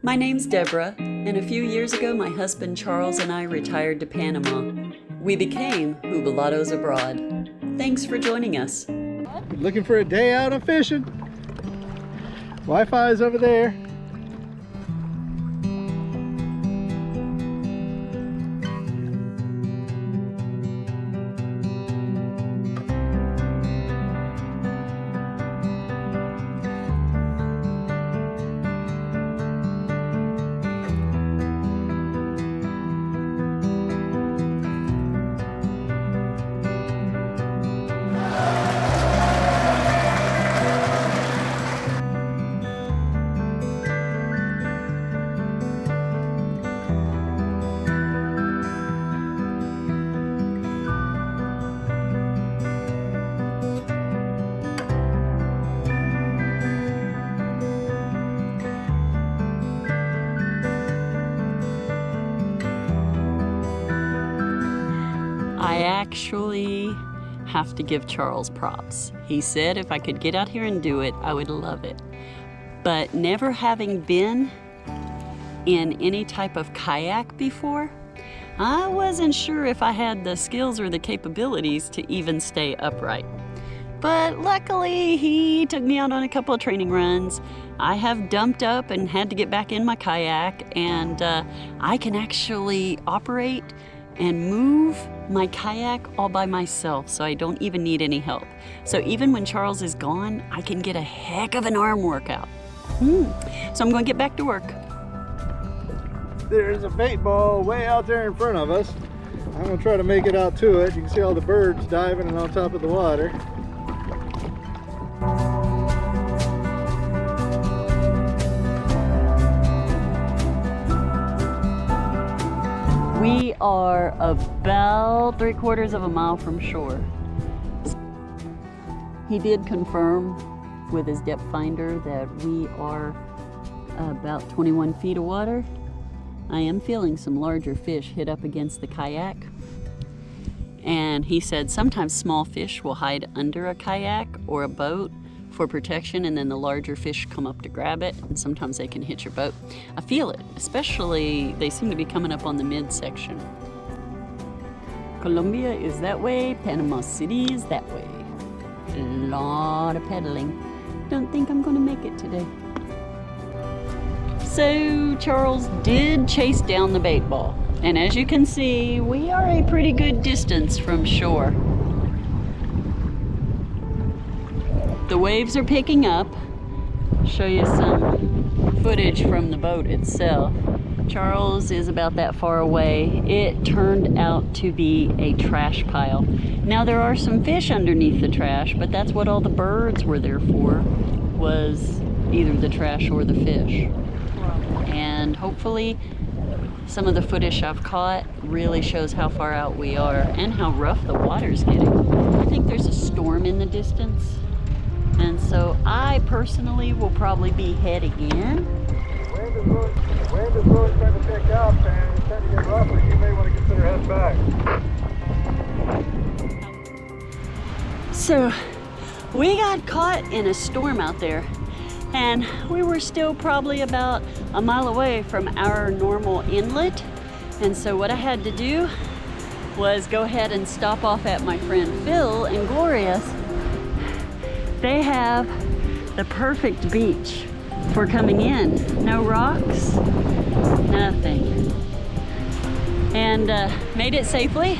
My name's Deborah, and a few years ago my husband Charles and I retired to Panama. We became jubilados abroad. Thanks for joining us. Looking for a day out of fishing. Wi-Fi is over there. I actually have to give Charles props. He said if I could get out here and do it, I would love it. But never having been in any type of kayak before, I wasn't sure if I had the skills or the capabilities to even stay upright. But luckily, he took me out on a couple of training runs. I have dumped up and had to get back in my kayak, and I can actually operate and move my kayak all by myself, so I don't even need any help. So even when Charles is gone, I can get a heck of an arm workout. So I'm going to get back to work. There's a bait ball way out there in front of us. I'm going to try to make it out to it. You can see all the birds diving and on top of the water. We are about 3/4 of a mile from shore. He did confirm with his depth finder that we are about 21 feet of water. I am feeling some larger fish hit up against the kayak. And he said sometimes small fish will hide under a kayak or a boat for protection, and then the larger fish come up to grab it, and sometimes they can hit your boat. I feel it, especially they seem to be coming up on the midsection. Colombia is that way, Panama City is that way. A lot of pedaling. Don't think I'm gonna make it today. So Charles did chase down the bait ball, and as you can see, we are a pretty good distance from shore. The waves are picking up. I'll show you some footage from the boat itself. Charles is about that far away. It turned out to be a trash pile. Now there are some fish underneath the trash, but that's what all the birds were there for, was either the trash or the fish. And hopefully some of the footage I've caught really shows how far out we are and how rough the water's getting. I think there's a storm in the distance. And so I personally will probably be heading in. Wind is really starting to pick up and it's starting to get rougher. You may want to consider heading back. So we got caught in a storm out there, and we were still probably about a mile away from our normal inlet. And so what I had to do was go ahead and stop off at my friend Phil and Gloria's. They have the perfect beach for coming in. No rocks, nothing. And made it safely.